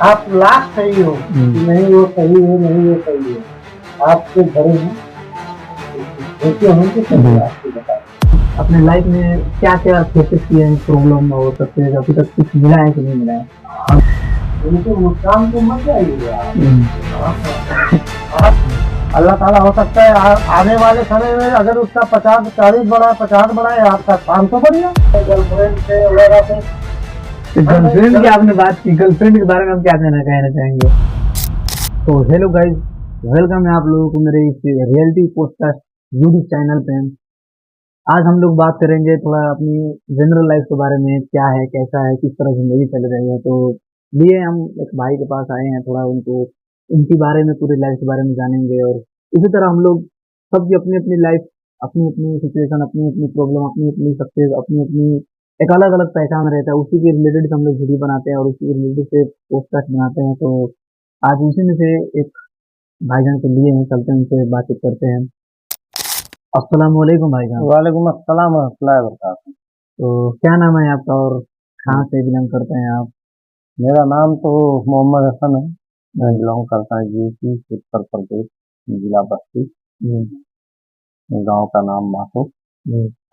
आप लाख सही हो कि नहीं वो सही है, नहीं वो सही है, आपके घरे में ऐसे होंगे सभी आपको बताएं। अपने लाइफ में क्या क्या फेसेस किए हैं प्रॉब्लम और सबसे अभी तक कुछ मिला है कि नहीं मिला है? उनके मुस्कान को मत जाइए आप। अल्लाह ताला हो सकता है आने वाले समय में अगर उसका 50-40 बढ़ा 50 बढ़ा है आपका 500 बढ़ गया। गर्लफ्रेंड से वगैरह से गर्लफ्रेंड की आपने बात की, गर्लफ्रेंड के बारे में हम क्या कहना चाहेंगे? तो हेलो गाइस, वेलकम है आप लोगों को मेरे इस रियलिटी पॉडकास्ट यूट्यूब चैनल पे। आज हम लोग बात करेंगे थोड़ा अपनी जनरल लाइफ के बारे में, क्या है कैसा है किस तरह जिंदगी चल रही है। तो लिए हम एक भाई के पास आए हैं, थोड़ा उनको उनके बारे में पूरी लाइफ के बारे में जानेंगे। और इसी तरह हम लोग सबकी अपनी अपनी लाइफ, अपनी अपनी सिचुएशन, अपनी अपनी प्रॉब्लम, अपनी अपनी सक्सेस, अपनी अपनी एक अलग अलग पहचान रहता है। उसी के रिलेटेड हम लोग वीडियो बनाते हैं और उसी के रिलेटेड से पॉडकास्ट बनाते हैं। तो आज उसी में से एक भाईजान को लिए हैं, चलते हैं उनसे बातचीत करते हैं। अस्सलाम वालेकुम भाईजान। वालेकुम अस्सलाम वरहमतुल्लाहि वबरकातुहू। तो क्या नाम है आपका और कहाँ से बिलोंग करते हैं आप? मेरा नाम तो मोहम्मद हसन है। मैं बिलोंग करता हूँ यूपी उत्तर प्रदेश, जिला बस्ती। गांव का नाम माथो,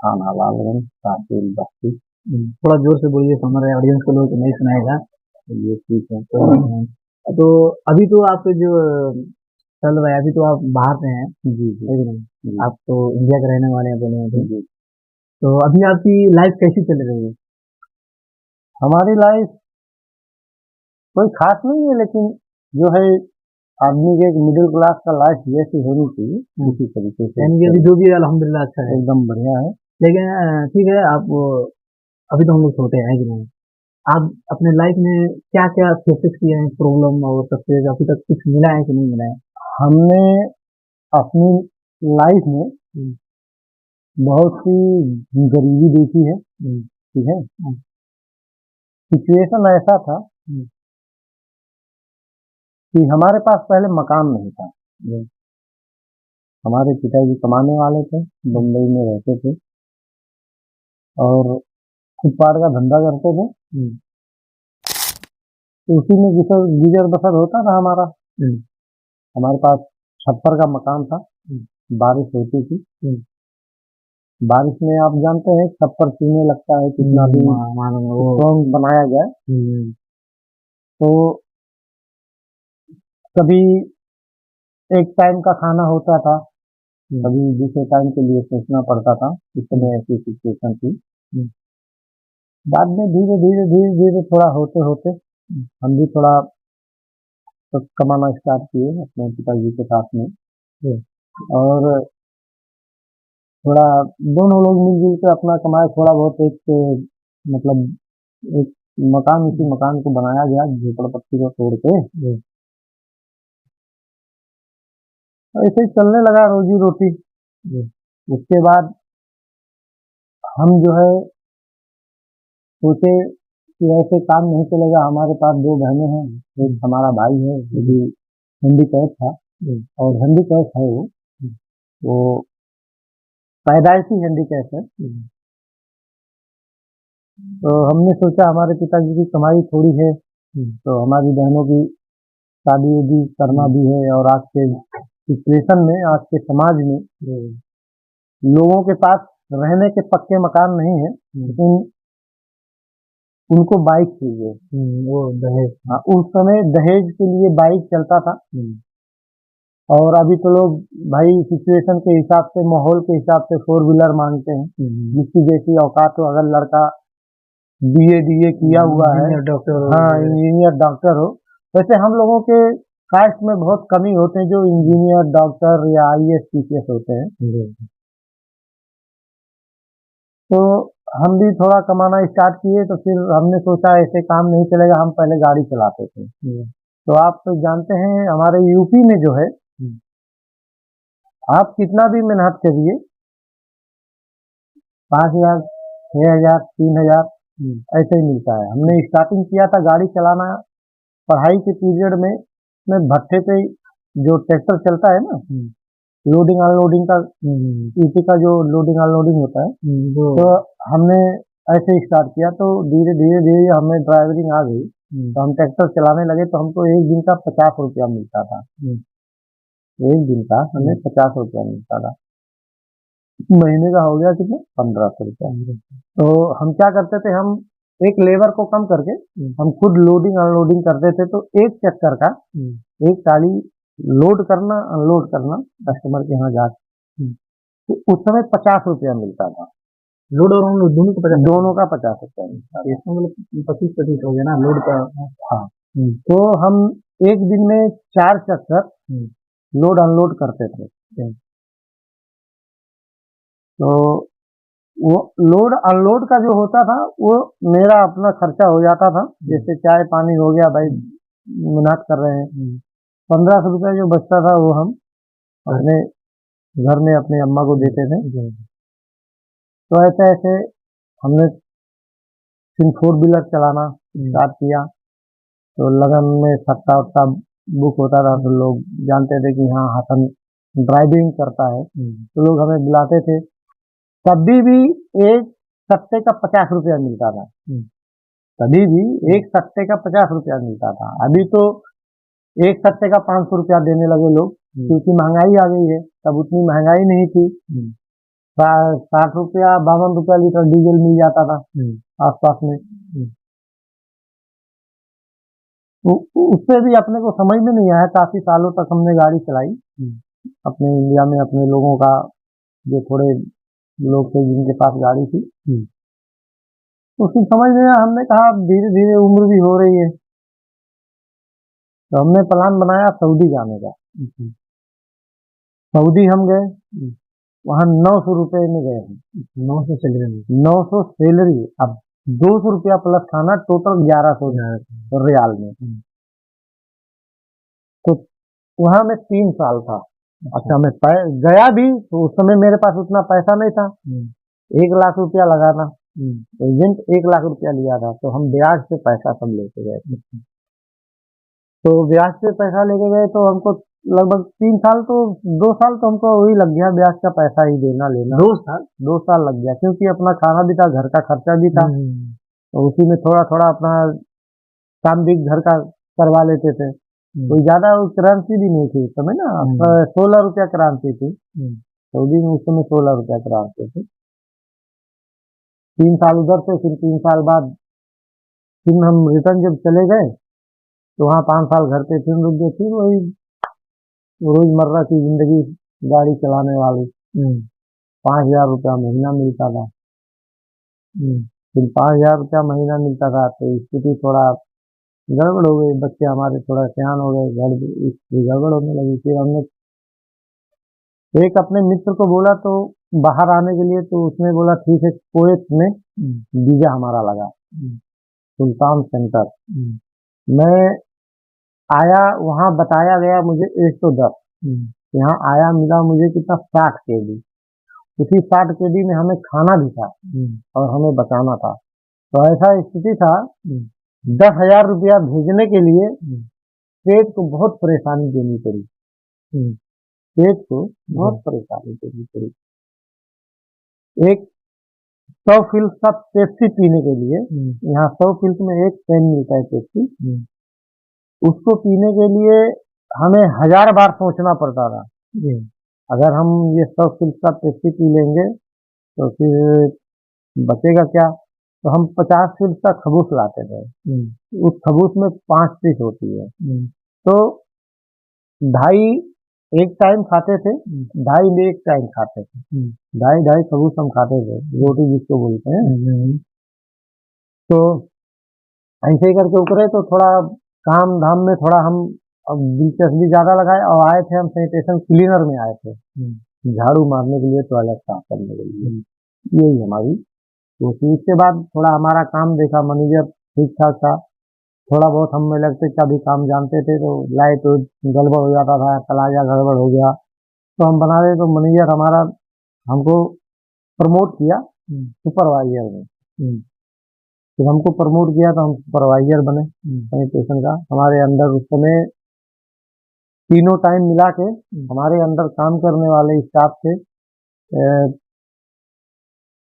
थाना लालगंज, तहसील बस्ती। थोड़ा जोर से बोलिए, समझ रहे ऑडियंस को लोग नहीं सुनाएगा। ये ठीक है। तो अभी तो आपके जो चल रहा है, अभी तो आप बाहर से हैं, जी जी है कि नहीं? जी आप तो इंडिया के रहने वाले हैं बोले हैं। जी। तो अभी आपकी लाइफ कैसी चल रही है? हमारी लाइफ कोई खास नहीं है, लेकिन जो है आदमी के एक मिडिल क्लास का लाइफ जैसी होनी चाहिए उसी तरीके से यानी कि अभी जो भी है अल्हम्दुलिल्लाह अच्छा है। एकदम बढ़िया है। लेकिन ठीक है, आप अभी तो हम लोग छोटे हैं कि नहीं? आप अपने लाइफ में क्या क्या फेसेस किए हैं प्रॉब्लम और सबसे अभी तक कुछ मिला है कि नहीं मिला है? हमने अपनी लाइफ में हम्म, बहुत सी गरीबी देखी है। हम्म, ठीक है। हम्म, सिचुएशन ऐसा था हम्म, कि हमारे पास पहले मकान नहीं था। हम्म, हमारे पिताजी कमाने वाले थे, बम्बई में रहते थे और फुटपाथ का धंधा करते थे। हम्म, तो उसी में गुजर बसर होता था हमारा। हम्म, हमारे पास छप्पर का मकान था। हम्म, बारिश होती थी। हम्म, बारिश में आप जानते हैं छप्पर चूने लगता है, कितना भी मालूम है वो। स्ट्रॉन्ग बनाया जाए। हम्म, तो कभी एक टाइम का खाना होता था, कभी दूसरे टाइम के लिए सोचना पड़ता था। इस समय ऐसी सिचुएशन थी। हम्म, बाद में धीरे धीरे थोड़ा होते होते हम भी थोड़ा तो कमाना स्टार्ट किए अपने पिताजी के साथ में। हम्म, और थोड़ा दोनों लोग मिलजुल के अपना कमाए, थोड़ा बहुत एक मतलब एक मकान, उसी मकान को बनाया गया झोपड़पट्टी को तोड़ के। हम्म, ऐसे ही चलने लगा रोजी रोटी। हम्म, उसके बाद हम जो है सोचे कि ऐसे काम नहीं चलेगा। हमारे पास दो बहनें हैं, एक हमारा भाई है जो भी हैंडीकैप था हम्म, और हैंडीकैप है वो पैदाइशी हैंडीकैप है। हम्म, तो हमने सोचा हमारे पिताजी की कमाई थोड़ी है, तो हमारी बहनों की शादी उदी करना भी है। और आज के सिचुएशन में, आज के समाज में लोगों के पास रहने के पक्के मकान नहीं है, लेकिन उनको बाइक चाहिए। वो दहेज। हाँ, उस समय दहेज के लिए बाइक चलता था। और अभी तो लोग भाई सिचुएशन के हिसाब से, माहौल के हिसाब से 4 व्हीलर मांगते हैं। जिसकी जैसी औकात हो, अगर लड़का बीए डीए किया हुआ है, डॉक्टर। हाँ इंजीनियर डॉक्टर हो। वैसे हम लोगों के कास्ट में बहुत कमी होते हैं जो इंजीनियर डॉक्टर या आईएएस पीसीएस होते हैं। तो हम भी थोड़ा कमाना स्टार्ट किए, तो फिर हमने सोचा ऐसे काम नहीं चलेगा, हम पहले गाड़ी चलाते थे। तो आप तो जानते हैं हमारे यूपी में जो है, आप कितना भी मेहनत करिए, 5,000 6,000 3,000 ऐसे ही मिलता है। हमने स्टार्टिंग किया था गाड़ी चलाना पढ़ाई के पीरियड में। मैं भट्टे पे जो ट्रैक्टर चलता है ना, लोडिंग अनलोडिंग का, यूपी का जो लोडिंग अनलोडिंग होता है, तो हमने ऐसे स्टार्ट किया। तो धीरे धीरे धीरे हमें ड्राइवरिंग आ गई। तो हम ट्रैक्टर चलाने लगे तो हमको एक दिन का 50 रुपया मिलता था। एक दिन का हमें 50 रुपया मिलता था। महीने का हो गया कितना, 1500 रुपया। तो हम क्या करते थे, हम एक लेबर को कम करके हम खुद लोडिंग अनलोडिंग करते थे। तो एक चक्कर का एक गाड़ी लोड करना अनलोड करना कस्टमर के यहाँ जाके, तो उस समय 50 रुपया मिलता था। लोड और अनलोड दोनों को 50? दोनों का 50 रुपया मिलता था। इसमें मतलब 25-25 हो गया ना लोड का। हाँ, तो हम एक दिन में 4 चक्कर लोड अनलोड करते थे। तो वो लोड अनलोड का जो होता था वो मेरा अपना खर्चा हो जाता था। जैसे चाय पानी हो गया, भाई मेहनत कर रहे हैं, 1500 रुपया जो बचता था वो हम अपने घर में अपने अम्मा को देते थे। तो ऐसे ऐसे हमने फिर 4 व्हीलर चलाना स्टार्ट किया। तो लगन में सट्टा वट्टा बुक होता था, तो लोग जानते थे कि हाँ हसन ड्राइविंग करता है, तो लोग हमें बुलाते थे। कभी भी एक सट्टे का 50 रुपया मिलता था। कभी भी एक सट्टे का 50 रुपया मिलता था। अभी तो एक सट्टे का 500 रुपया देने लगे लोग, क्योंकि महंगाई आ गई है। तब उतनी महंगाई नहीं थी। 60 रुपया 52 रुपया लीटर डीजल मिल जाता था आसपास में। तो उससे भी अपने को समझ में नहीं आया। काफी सालों तक हमने गाड़ी चलाई अपने इंडिया में। अपने लोगों का जो थोड़े लोग थे जिनके पास गाड़ी थी, तो फिर समझ में आया। हमने कहा धीरे धीरे उम्र भी हो रही है, तो हमने प्लान बनाया सऊदी जाने का। सऊदी हम गए, वहां 900 रुपए में गए हम। 900 सैलरी? 900 सैलरी, अब 200 रुपया प्लस खाना, टोटल 1100 रियाल में। तो वहां मैं 3 साल था। अच्छा, मैं गया भी तो उस समय मेरे पास उतना पैसा नहीं था। 1 लाख रुपया लगाना, एजेंट 1 लाख रुपया लिया था। तो हम ब्याज से पैसा सब लेके गए। तो ब्याज से पैसा लेके गए तो हमको लगभग 3 साल तो 2 साल तो हमको वही लग गया, ब्याज का पैसा ही देना लेना। 2 साल लग गया, क्योंकि अपना खाना भी था, घर का खर्चा भी था। तो उसी में थोड़ा थोड़ा अपना काम भी घर का करवा लेते थे। कोई ज्यादा करेंसी भी नहीं थी उस समय ना। 16 रुपया करेंसी थी सऊदी में उस समय। 16 रुपया करेंसी थी। 3 साल उधर से, फिर 3 साल बाद फिर हम रिटर्न जब चले गए तो वहाँ 5 साल घर पे फिर रुक गए। फिर वही रोजमर्रा की जिंदगी, गाड़ी चलाने वाली। 5,000 रुपया महीना मिलता था। फिर 5,000 रुपया महीना मिलता था तो स्थिति थोड़ा गड़बड़ हो गई। बच्चे हमारे थोड़ा सियान हो गए, गड़बड़ होने लगी। फिर हमने एक अपने मित्र को बोला तो बाहर आने के लिए, तो उसने बोला ठीक है। कुवैत में वीजा हमारा लगा, सुल्तान सेंटर। मैं आया, वहां बताया गया मुझे 110। यहाँ आया, मिला मुझे कितना, 60 केडी। उसी 60 केडी में हमें खाना भी था और हमें बचाना था। तो ऐसा स्थिति था, 10,000 रुपया भेजने के लिए पेट को बहुत परेशानी देनी पड़ी। पेट को बहुत परेशानी देनी पड़ी। एक 100 फिल्स का पेप्सी पीने के लिए, यहाँ 100 फिल्स में एक कैन मिलता है पेप्सी, उसको पीने के लिए हमें 1000 बार सोचना पड़ता था। अगर हम ये 100 फिल्स का पेप्सी पी लेंगे तो फिर बचेगा क्या। तो हम 50 फिल्स का खबूस लाते थे। उस खबूस में 5 पीस होती है। तो 2.5 एक टाइम खाते थे, 2.5 में एक टाइम खाते थे। 2.5 खबूस हम खाते थे, रोटी जिसको बोलते हैं। तो ऐसे ही करके उतरे। तो थोड़ा काम धाम में थोड़ा हम अब दिलचस्पी ज्यादा लगाए और आए थे हम सैनिटेशन क्लीनर में आए थे, झाड़ू मारने के लिए, टॉयलेट साफ करने के लिए। यही हमारी। तो इसके बाद थोड़ा हमारा काम देखा, मैनेजर ठीक ठाक था। थोड़ा बहुत हम इलेक्ट्रिक का भी काम जानते थे, तो लाइट गड़बड़ हो जाता था, प्लाजा गड़बड़ हो गया तो हम बना रहे। तो मैनेजर हमारा हमको प्रमोट किया सुपरवाइजर में। फिर हमको प्रमोट किया तो हम सुपरवाइजर बने सैनिटेशन का। हमारे अंदर उस समय तीनों टाइम मिला के हमारे अंदर काम करने वाले स्टाफ थे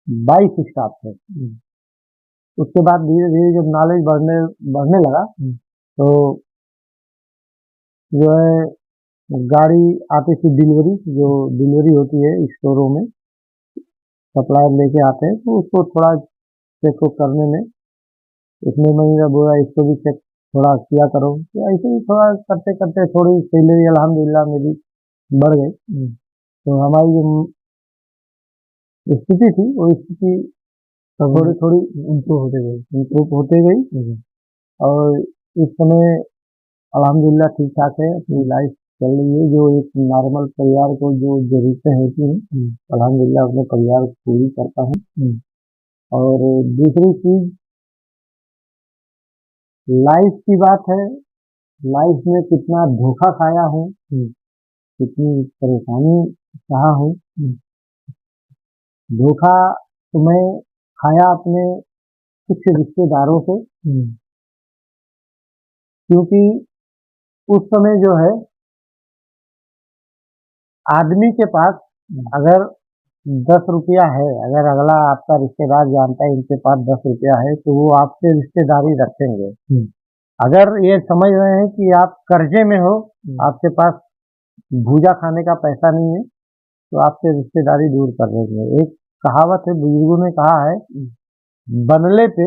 22 स्टाफ थे। उसके बाद धीरे धीरे जब नॉलेज बढ़ने बढ़ने लगा तो जो है गाड़ी आती थी डिलीवरी, जो डिलीवरी होती है स्टोरों में, सप्लायर लेके आते हैं, तो उसको थोड़ा चेक करने में उसने महीना बोला इसको भी चेक थोड़ा किया करो। तो ऐसे ही थोड़ा करते करते थोड़ी सैलरी अल्हम्दुलिल्लाह मेरी बढ़ गई। तो हमारी जो स्थिति थी वो स्थिति थोड़ी थोड़ी इम्प्रूव होते गई और इस समय अल्हम्दुलिल्लाह ठीक ठाक है, अपनी लाइफ चल रही है। जो एक नॉर्मल परिवार को जो जरूरतें होती हैं अल्हम्दुलिल्लाह अपने परिवार को पूरी करता हूँ। और दूसरी चीज लाइफ की बात है, लाइफ में कितना धोखा खाया हूँ, कितनी परेशानी सहा हूँ। धोखा तो मैं खाया अपने कुछ रिश्तेदारों से, क्योंकि उस समय जो है आदमी के पास अगर 10 रुपया है, अगर अगला आपका रिश्तेदार जानता है इनके पास 10 रुपया है, तो वो आपसे रिश्तेदारी रखेंगे। अगर ये समझ रहे हैं कि आप कर्जे में हो, आपके पास भूजा खाने का पैसा नहीं है, तो आपसे रिश्तेदारी दूर कर देंगे। एक कहावत है, बुजुर्गों ने कहा है, बनले पे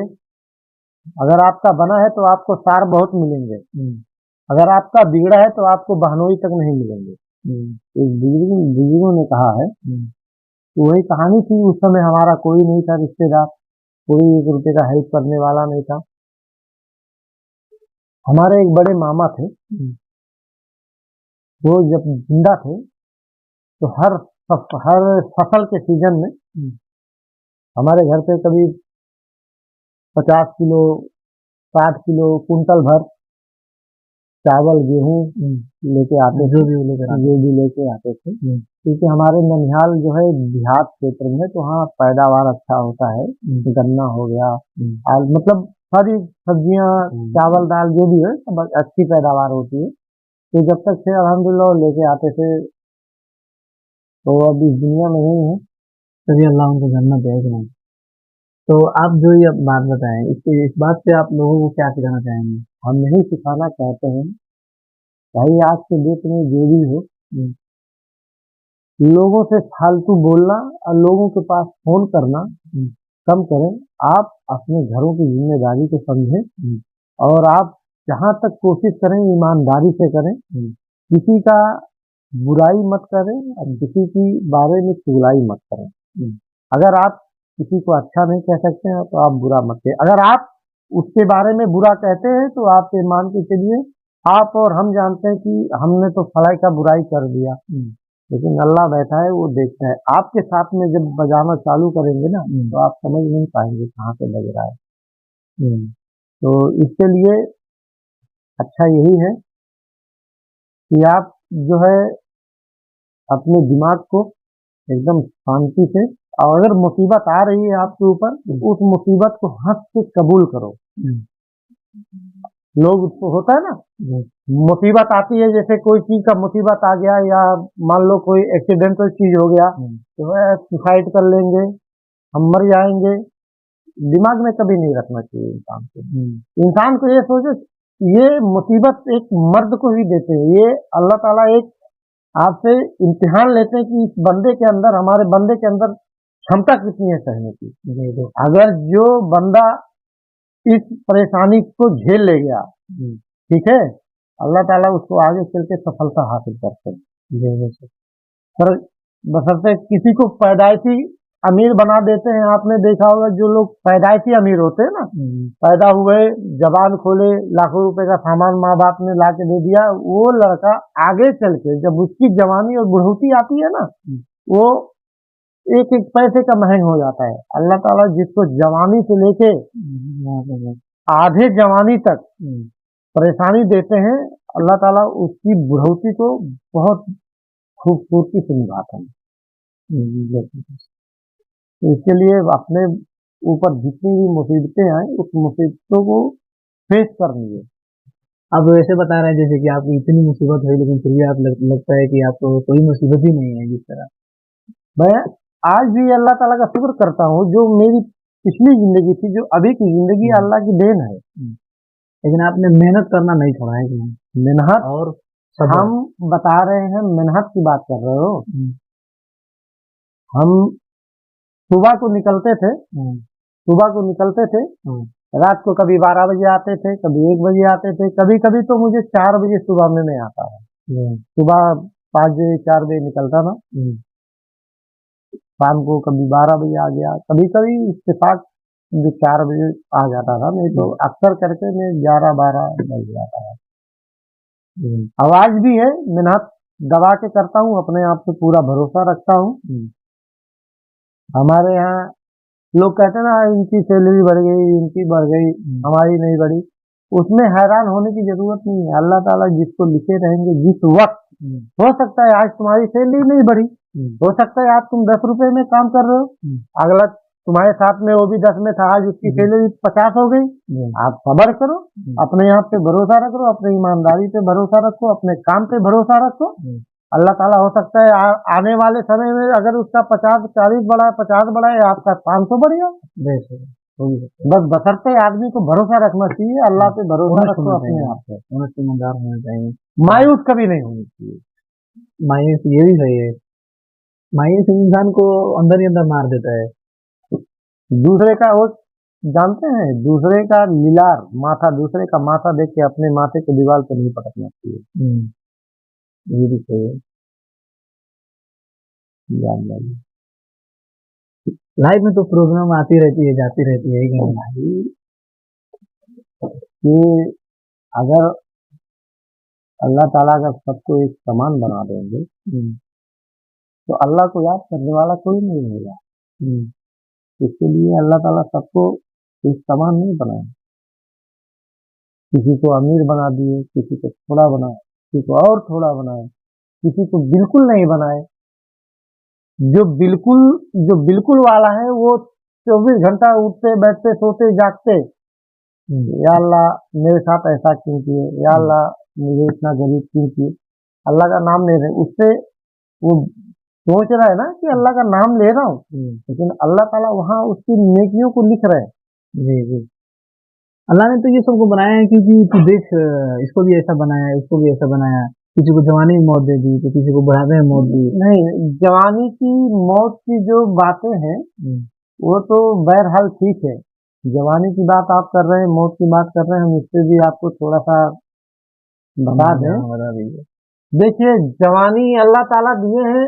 अगर आपका बना है तो आपको सार बहुत मिलेंगे, अगर आपका बिगड़ा है तो आपको बहनोई तक नहीं मिलेंगे। एक बुजुर्गों ने कहा है। तो वही कहानी थी। उस समय हमारा कोई नहीं था रिश्तेदार, कोई 1 रुपये का हेल्प करने वाला नहीं था। हमारे एक बड़े मामा थे, वो जब जिंदा थे तो हर फसल के सीजन में हमारे घर पे कभी 50 किलो 60 किलो कुंटल भर चावल गेहूं लेके आते थे, जो भी लेके आते थे। क्योंकि हमारे ननिहाल जो है देहात क्षेत्र में, तो हाँ पैदावार अच्छा होता है। गन्ना हो गया, मतलब सारी सब्जियां, चावल दाल जो भी है सब अच्छी पैदावार होती है। तो जब तक थे अल्हम्दुलिल्लाह लेके आते थे। तो अब इस दुनिया में नहीं है, तभी अल्लाह उनको जन्नत देगा। तो आप जो ये बात बताएं, इस बात से आप लोगों को क्या सिखाना चाहेंगे? हम यही सिखाना चाहते हैं भाई, आज के डेट में जो भी हो, लोगों से फालतू बोलना और लोगों के पास फोन करना कम करें। आप अपने घरों की जिम्मेदारी को समझें और आप जहां तक कोशिश करें ईमानदारी से करें। किसी का बुराई मत करें और किसी की बारे में चुगलाई मत करें। अगर आप किसी को अच्छा नहीं कह सकते हैं तो आप बुरा मत कहें। अगर आप उसके बारे में बुरा कहते हैं तो आप ये मान के चलिए आप और हम जानते हैं कि हमने तो फलाई का बुराई कर दिया, लेकिन अल्लाह बैठा है, वो देखता है। आपके साथ में जब बजाना चालू करेंगे ना तो आप समझ नहीं पाएंगे कहाँ से बज रहा है। तो इसके लिए अच्छा यही है कि आप जो है अपने दिमाग को एकदम शांति से, और अगर मुसीबत आ रही है आपके ऊपर तो उस मुसीबत को हंस के कबूल करो। लोग उसको होता है ना, मुसीबत आती है, जैसे कोई चीज का मुसीबत आ गया या मान लो कोई एक्सीडेंटल चीज हो गया तो वह सुसाइड कर लेंगे, हम मर जाएंगे। दिमाग में कभी नहीं रखना चाहिए इंसान को। इंसान को ये सोचे ये मुसीबत एक मर्द को ही देते हैं, ये अल्लाह ताला एक आपसे इम्तिहान लेते हैं कि इस बंदे के अंदर, हमारे बंदे के अंदर क्षमता कितनी है सहने की। अगर जो बंदा इस परेशानी को झेल ले गया, ठीक है, अल्लाह ताला उसको आगे चल के सफलता हासिल करते हैं। पर बशर्ते किसी को पैदाइशी अमीर बना देते हैं। आपने देखा होगा जो लोग पैदाइशी अमीर होते हैं ना, पैदा हुए, जबान खोले, लाखों रुपए का सामान माँ बाप ने ला के दे दिया, वो लड़का आगे चल के जब उसकी जवानी और बुढ़ौती आती है ना, वो एक एक पैसे का महंग हो जाता है। अल्लाह ताला जिसको जवानी से लेके आधे जवानी तक परेशानी देते हैं, अल्लाह ताला उसकी बुढ़ौती को बहुत खूबसूरती से निभाता है। तो इसके लिए अपने ऊपर जितनी भी मुसीबतें आए उस मुसीबतों को फेस करनी है। आप वैसे बता रहे हैं जैसे कि आपको इतनी मुसीबत हुई लेकिन फिर भी आप लगता है कि आपको कोई मुसीबत ही नहीं है। जिस तरह मैं आज भी अल्लाह ताला का शुक्र करता हूँ, जो मेरी पिछली जिंदगी थी, जो अभी की जिंदगी अल्लाह की देन है। लेकिन आपने मेहनत करना नहीं छोड़ा है कि नहीं? मेहनत, और सब्र। हम बता रहे हैं, मेहनत की बात कर रहे हो। हम सुबह को निकलते थे, रात को कभी 12 बजे आते थे, कभी 1 बजे आते थे, कभी कभी तो मुझे 4 बजे सुबह में नहीं आता है। सुबह 5 बजे 4 बजे निकलता था, शाम को कभी 12 बजे आ गया, कभी कभी इत्तेफाक जो 4 बजे आ जाता था, नहीं तो अक्सर करके मैं 11-12 बज जाता है। आवाज भी है, मेहनत दबा के करता हूँ, अपने आप पे पूरा भरोसा रखता हूँ। हमारे यहाँ लोग कहते हैं ना, इनकी सैलरी बढ़ गई, इनकी बढ़ गई, हमारी नहीं बढ़ी। उसमें हैरान होने की जरूरत नहीं है। अल्लाह ताला जिसको लिखे रहेंगे, जिस वक्त, हो सकता है आज तुम्हारी सैलरी नहीं बढ़ी, हो सकता है आज तुम 10 रुपए में काम कर रहे हो, अगला तुम्हारे साथ में वो भी 10 में था, आज उसकी सैलरी 50 हो गई। आप सब्र करो, अपने आप पे भरोसा रखो, अपनी ईमानदारी पे भरोसा रखो, अपने काम पे भरोसा रखो। अल्लाह ताला हो सकता है आने वाले समय में अगर उसका 40 बढ़ा है, 50 बढ़ा है, आपका 500 बढ़ गया। बस बशर्ते आदमी को भरोसा रखना चाहिए, अल्लाह पे भरोसा रखो, अपने आप पे समझदार होना चाहिए, मायूस कभी नहीं होनी चाहिए। मायूस ये भी सही है, मायूस इंसान को अंदर ही अंदर मार देता है। दूसरे का वो जानते हैं, दूसरे का लीलार माथा, दूसरे का माथा देख के अपने माथे को दीवार पे नहीं पटकना चाहिए। ये भी सही है। लाइफ में तो प्रॉब्लम आती रहती है, जाती रहती है कि भाई, कि अगर अल्लाह ताला का सबको एक समान बना देंगे, तो अल्लाह को याद करने वाला कोई नहीं होगा। इसके लिए अल्लाह ताला सबको एक समान नहीं बनाए, किसी को अमीर बना दिए, किसी को थोड़ा बनाए, किसी को और थोड़ा बनाए, किसी को बिल्कुल नहीं बनाए। जो बिल्कुल वाला है वो 24 घंटा उठते बैठते सोते जागते, या अल्लाह मेरे साथ ऐसा क्यों किए, या अल्लाह मुझे इतना गरीब क्यों किए, अल्लाह का नाम ले रहे, उससे वो सोच रहा है ना कि अल्लाह का नाम ले रहा हूँ, लेकिन अल्लाह ताला वहाँ उसकी नेकियों को लिख रहे हैं। जी। अल्लाह ने तो ये सबको बनाया है क्योंकि तू देख, इसको भी ऐसा बनाया, इसको भी ऐसा बनाया, किसी को जवानी में मौत दे दी, तो किसी को बुढ़ापे में मौत दी। नहीं, जवानी की मौत की जो बातें हैं वो तो बहरहाल ठीक है। जवानी की बात आप कर रहे हैं, मौत की बात कर रहे हैं, हम इससे भी आपको थोड़ा सा बता दें। देखिए, जवानी अल्लाह ताला दिए हैं,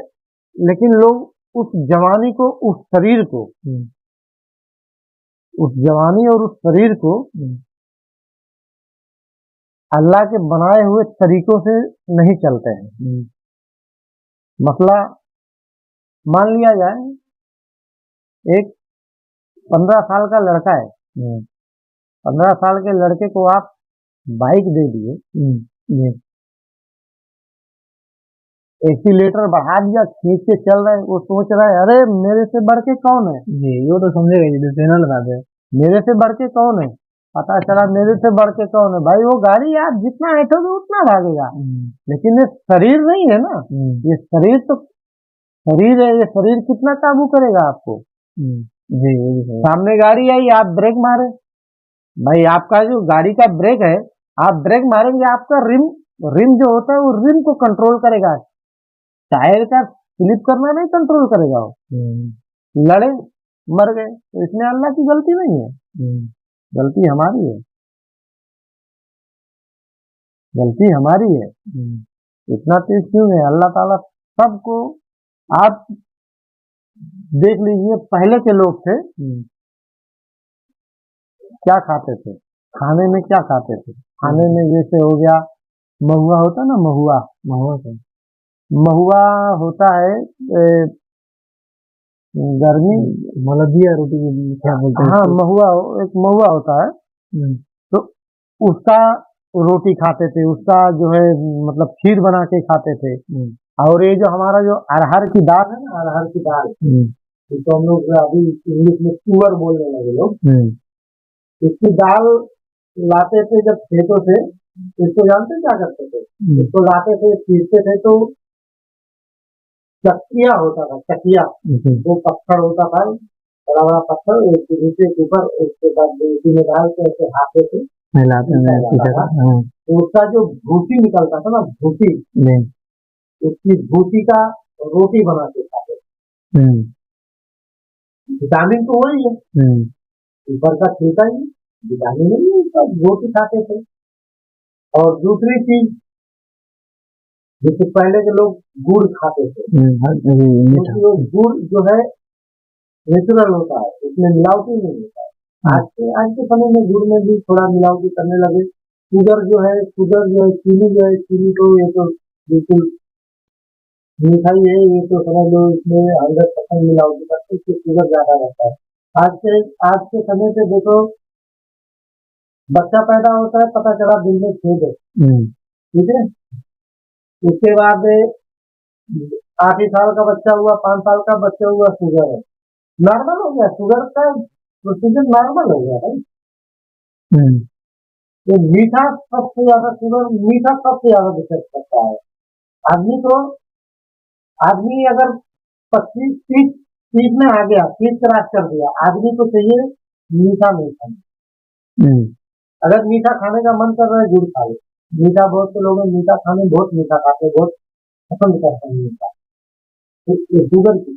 लेकिन लोग उस जवानी को, उस शरीर को, उस जवानी और उस शरीर को अल्लाह के बनाए हुए तरीकों से नहीं चलते हैं। मसला मान लिया जाए, एक 15 साल का लड़का है, 15 साल के लड़के को आप बाइक दे दिए, एक्सीलेटर बढ़ा दिया, खींच के चल रहे, वो सोच रहा है अरे मेरे से बढ़ के कौन है। जी, वो तो समझेगा जी, चैनल लगा दे, मेरे से बढ़ के कौन है, पता चला मेरे से बढ़ के कौन है। भाई वो गाड़ी आप जितना ऐठोगे उतना भागेगा, लेकिन ये शरीर नहीं है ना, ये शरीर तो शरीर है, ये शरीर कितना काबू करेगा आपको। जी, सामने गाड़ी आई, आप ब्रेक मारे, भाई आपका जो गाड़ी का ब्रेक है, आप ब्रेक मारेंगे, आपका रिम जो होता है वो रिम को कंट्रोल करेगा, टायर का स्लिप करना नहीं कंट्रोल करेगा वो। लड़े, मर गए, तो इसमें अल्लाह की गलती नहीं है, गलती हमारी है, गलती हमारी है। इतना तेज क्यों है अल्लाह ताला सबको। आप देख लीजिए, पहले के लोग थे, क्या खाते थे, खाने में क्या खाते थे, खाने में जैसे हो गया महुआ होता ना, महुआ होता है, गर्मी मलदिया रोटी क्या बोलते हैं, हाँ महुआ, एक महुआ होता है, तो उसका रोटी खाते थे, उसका जो है मतलब खीर बना के खाते थे। और ये जो हमारा जो अरहर की दाल है ना, अरहर की दाल, तो हम लोग अभी इंग्लिश में तुअर बोलने लगे लोग, इसकी दाल लाते थे जब खेतों से, इसको जानते क्या करते थे, इसको लाते थे, पीसते थे, तो चकिया होता था, चकिया वो पत्थर होता था, बड़ा बड़ा पत्थर एक नीचे के ऊपर, उसके बाद उसी में डाल के ऐसे हाथे से मिलाते हैं मिलाया जाता था। हाँ तो उसका जो भूसी निकलता था ना, भूसी, जी उसकी भूसी का रोटी बना के खाते थे। हम्म विटामिन तो वही है, ऊपर का छिलका ही विटामिन नहीं है, उसका रोटी खाते थे। और दूसरी चीज, जैसे पहले के लोग गुड़ खाते थे, मीठा क्योंकि वो गुड़ जो है नेचुरल होता है, उसमें मिलावटी नहीं होता है। आज के समय में गुड़ में भी थोड़ा मिलावटी करने लगे। शुगर जो है, चीनी जो है, चीनी तो ये तो बिल्कुल मिठाई है, ये तो समझ लो इसमें 100% मिलावटी करते, इससे शुगर ज्यादा रहता है। आज के समय पे देखो, बच्चा पैदा होता है, पता चला दिल में छेद है, ठीक है, उसके बाद 8 साल का बच्चा हुआ, 5 साल का बच्चा हुआ, शुगर है, नॉर्मल हो गया, शुगर का प्रोसीजर नॉर्मल हो गया भाई। तो मीठा सबसे ज्यादा, शुगर मीठा सबसे ज्यादा डिफेक्ट करता है आदमी को। आदमी अगर 25 30 में आ गया, 30 क्रॉस कर दिया, आदमी को चाहिए मीठा नहीं खाना। अगर मीठा खाने का मन कर रहा है, गुड़ खा लो। मीठा, बहुत से लोग मीठा खाने, बहुत मीठा खाते, बहुत पसंद करते हैं मीठा। तो शुगर की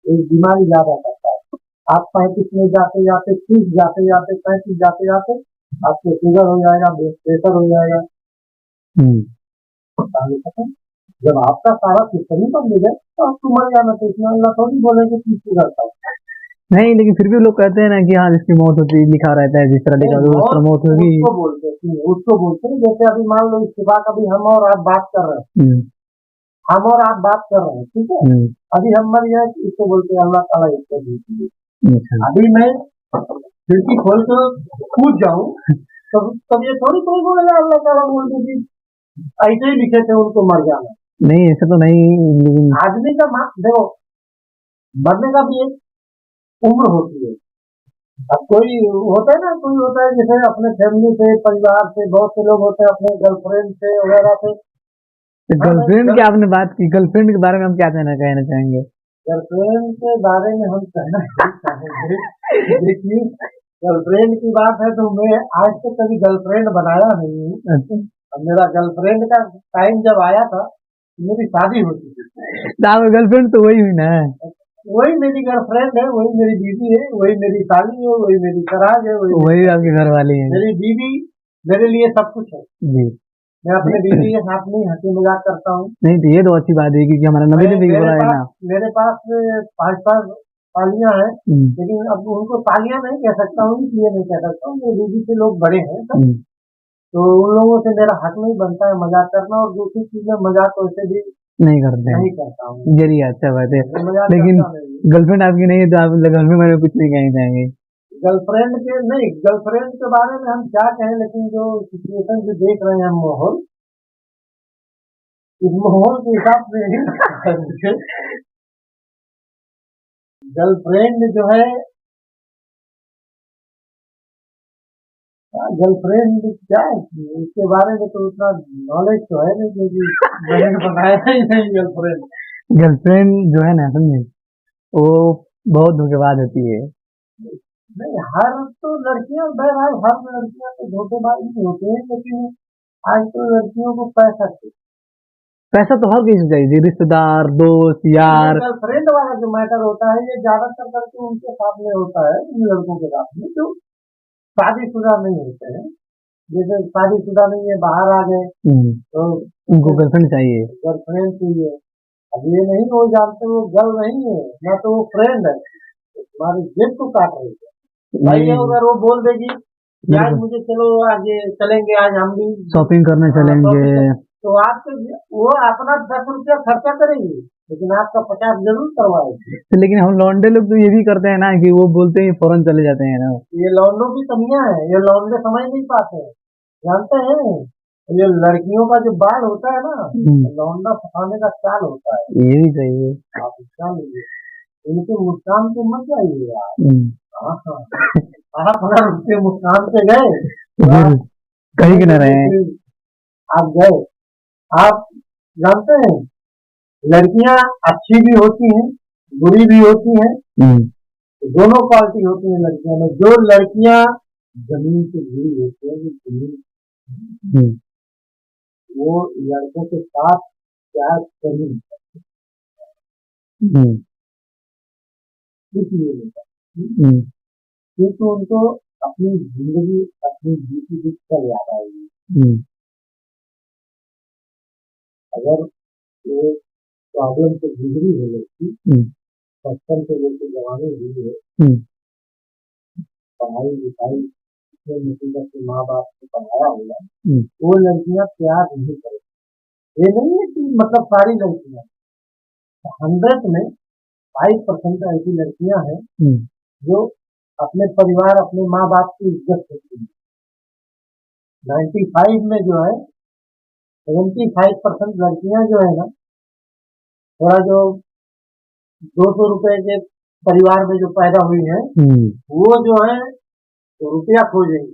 एक बीमारी ज्यादा करता है। आप 35 में जाते जाते, 30 जाते जाते, 35 जाते जाते आपको शुगर हो जाएगा, प्रेशर हो जाएगा। जब आपका सारा सिस्टम ही बंद हो जाए तो आपको मर जाना, तो इसमें अल्लाह थोड़ी बोलेंगे कि शुगर का नहीं, लेकिन फिर भी लोग कहते हैं ना कि हाँ जिसकी मौत होती है लिखा रहता है, जिस तरह लिखा होता है उस तरह मौत होगी। उसको बोलते हैं। जैसे अभी मान लो इस बात, अभी हम और आप बात कर रहे हैं, हम और आप बात कर रहे हैं, ठीक है, अभी हम मर जाए, इसको बोलते हैं अल्लाह ताला इसको दीजिए। अभी मैं खिड़की खोल कर कूद जाऊं तब ये थोड़ी कोई बोलेगा अल्लाह ताला बोल दीजिए, ऐसे ही लिखे थे उनको मर जाना। नहीं, ऐसा तो नहीं, लेकिन आदमी का देखो, मरने का भी एक उम्र होती है। अब कोई होता है ना, कोई होता है जैसे अपने फैमिली से, परिवार से, बहुत से लोग होते हैं अपने गर्लफ्रेंड से वगैरह से। गर्लफ्रेंड की आपने बात की, गर्लफ्रेंड के बारे में हम क्या कहना चाहेंगे? गर्लफ्रेंड के बारे में हम कहना चाहेंगे, देखिए गर्लफ्रेंड की बात है तो मैं आज तक कभी गर्लफ्रेंड बनाया नहीं हूँ। अब मेरा गर्लफ्रेंड का टाइम जब आया था, मेरी शादी हो चुकी थी। गर्लफ्रेंड तो वही हुई ना, वही मेरी गर्लफ्रेंड है, वही मेरी बीवी है, वही मेरी साली है, वही मेरी सराज है, वही आपके घर वाली है। मेरी बीवी मेरे लिए सब कुछ है जी। मैं अपने बीवी के साथ में हंसी मजाक करता हूँ। नहीं तो ये तो अच्छी बात है, क्योंकि हमारा नबी ने भी बोला है ना। मेरे पास 5 सालियां हैं, लेकिन अब उनको सालियां नहीं कह सकता हूँ, इसलिए नहीं कह सकता हूँ, मेरी बीवी से लोग बड़े हैं, तो उन लोगों से मेरा हक नहीं बनता है मजाक करना। और दूसरी चीज में मजाक वैसे भी नहीं करता हूँ, जरिए अच्छा बात है। लेकिन गर्लफ्रेंड आपकी नहीं है तो आप गर्लफ्रेंड बारे में कुछ नहीं कहना चाहेंगे? गर्लफ्रेंड के नहीं, गर्लफ्रेंड के बारे में हम क्या कहें, लेकिन जो सिचुएशन जो देख रहे हैं माहौल, इस माहौल के हिसाब से गर्लफ्रेंड जो है, गर्लफ्रेंड क्या है, इसके बारे में तो उतना नॉलेज तो है नहीं, क्योंकि मैंने बताया ही नहीं। गर्लफ्रेंड जो है ना, समझे, वो बहुत धोखेबाज होती है। नहीं, हर तो लड़कियां, बहरहाल हर लड़कियां तो धोखेबाज नहीं होते हैं, लेकिन आज तो लड़कियों को पैसा तो हर किसी चाहिए, रिश्तेदार, दोस्त, यार। गर्लफ्रेंड वाला जो मैटर होता है, ये ज्यादातर करके उनके साथ में होता है, इन लड़कों के साथ में जो शादीशुदा नहीं होते हैं। जैसे शादीशुदा नहीं है, बाहर आ गए, तो उनको गर्लफ्रेंड चाहिए, गर्लफ्रेंड चाहिए। अब ये नहीं वो जानते वो गर्ल नहीं है ना, तो वो फ्रेंड है, तुम्हारी जेब को काट रही है भाई। अगर वो बोल देगी आज मुझे चलो, आज चलेंगे, आज हम भी शॉपिंग करने चलेंगे, तो आपके वो अपना 10 रुपया खर्चा करेंगे, लेकिन आपका 50 जरूर करवाएंगे। लेकिन हम लौंडे लोग तो ये भी करते हैं ना कि वो बोलते हैं फौरन चले जाते हैं ना। ये लौंडों की कमियां है, ये लौंडे समझ नहीं पाते हैं, जानते हैं। ये लड़कियों का जो बाल होता है ना, लौंडा फंसाने का चाल होता है, ये भी चाहिए। आप इसका लीजिए, इनके मुस्कान पे मत जाइए यार। आप अगर उसके मुस्कान पे गए, कहीं के न रहे, आप गए। आप जानते हैं लड़कियां अच्छी भी होती हैं, बुरी भी होती हैं, तो दोनों क्वालिटी होती है लड़कियों में। जो लड़कियां जमीन से जुड़ी होती है, जो जमीन, वो लड़कों के साथ प्यार कर ही नहीं सकती। इसलिए नहीं करती, क्योंकि उनको अपनी जिंदगी, अपनी बीती भी कल याद आएगी। अगर वो प्रॉब्लम से गुजरी है लड़की, बचपन से लेकर जवानी हुई है, पढ़ाई लिखाई इतने मुसीबत से माँ बाप ने पढ़ाया होगा, वो लड़कियां प्यार नहीं करेंगी। ये नहीं है कि मतलब सारी लड़कियां, 100 में 5% ऐसी लड़कियां हैं जो अपने परिवार, अपने माँ बाप की इज्जत करती है। 95 में जो है 75% लड़कियां जो है ना, थोड़ा जो 200 रुपए के परिवार में जो पैदा हुई है, वो जो है तो रुपया खोजेंगी,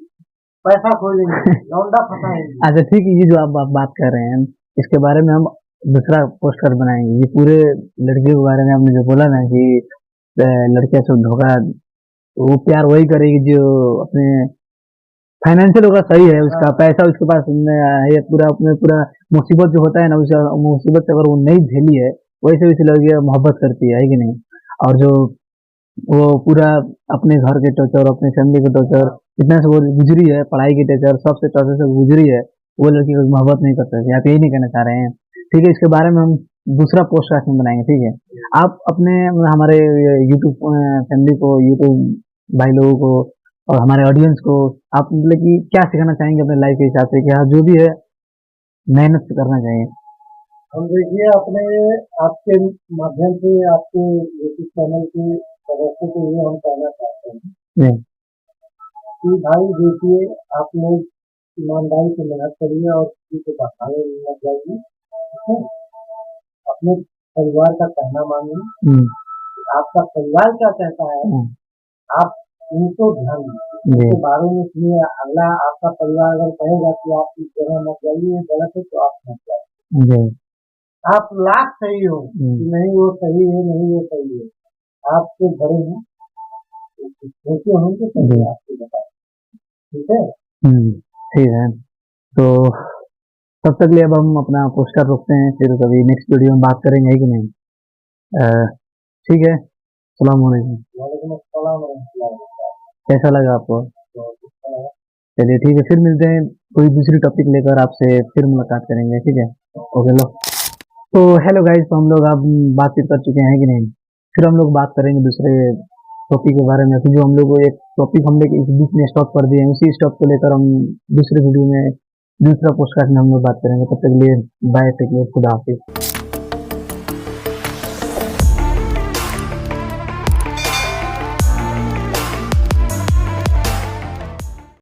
पैसा खोजेंगे, लौंडा फंसाएंगे। अच्छा ठीक है, ये जो आप बात कर रहे हैं इसके बारे में हम दूसरा पोस्टर बनाएंगे। ये पूरे लड़कियों के बारे में आपने जो बोला ना कि लड़कियां से धोखा, वो प्यार वही करेगी जो अपने फाइनेंशियल होगा, सही है, उसका पैसा उसके पास है पूरा, अपने पूरा मुसीबत जो होता है ना, उस मुसीबत से अगर वो नहीं झेली है, वैसे वैसे लड़कियां मोहब्बत करती है कि नहीं। और जो वो पूरा अपने घर के टॉर्चर, अपने फैमिली के टॉर्चर, इतना से वो गुजरी है, पढ़ाई की टॉर्चर, सबसे टॉर्चर से गुजरी है, वो लड़की को मोहब्बत नहीं कर सकती। आप यही नहीं कहना चाह रहे हैं? ठीक है, इसके बारे में हम दूसरा पोस्ट बनाएंगे। ठीक है, आप अपने हमारे यूट्यूब फैमिली को, यूट्यूब भाई लोगों को और हमारे ऑडियंस को आप मतलब कि क्या सिखाना चाहेंगे अपने लाइफ के हिसाब से कि हाँ जो भी है मेहनत से करना चाहिए? हम देखिए अपने आपके माध्यम से आपके यूट्यूब चैनल के सदस्य को ये हम कहना चाहते हैं कि भाई देखिए, आप लोग ईमानदारी से मेहनत करिए और किसी को बहाने मत जाइए। अपने परिवार का कहना मानिए, आपका परिवार क्या कहता है आप उनको ध्यान दीजिए, उनके बारे में सुनिए। अगला आपका परिवार अगर कहेगा कि आप इस जगह मत जाइए, गलत है, तो आप मत जाइए। आप लाख सही हो कि नहीं वो सही है, नहीं वो सही है, आपसे बड़े हैं, छोटे होंगे तभी आपको बताएं। ठीक है, ठीक है। तो तब तक लिए अब हम अपना पोस्टर रोकते हैं, फिर कभी नेक्स्ट वीडियो में बात करेंगे, है कि नहीं? ठीक है, सलाम वालेकुम। वालेकुम अस्सलाम। कैसा लगा आपको? चलिए ठीक है, फिर मिलते हैं, कोई दूसरी टॉपिक लेकर आपसे फिर मुलाकात करेंगे। ठीक है, ओके लो। तो हेलो गाइस, तो हम लोग अब बातचीत कर चुके हैं कि नहीं, फिर हम लोग बात करेंगे दूसरे टॉपिक के बारे में। फिर जो हम लोग एक टॉपिक हमने इस बीच में स्टॉप कर दिए हैं, उसी स्टॉप को लेकर हम दूसरे वीडियो में, दूसरा पोस्टकास्ट में हम लोग बात करेंगे। तब तक के लिए बाय, टेक केयर, खुदा हाफिज।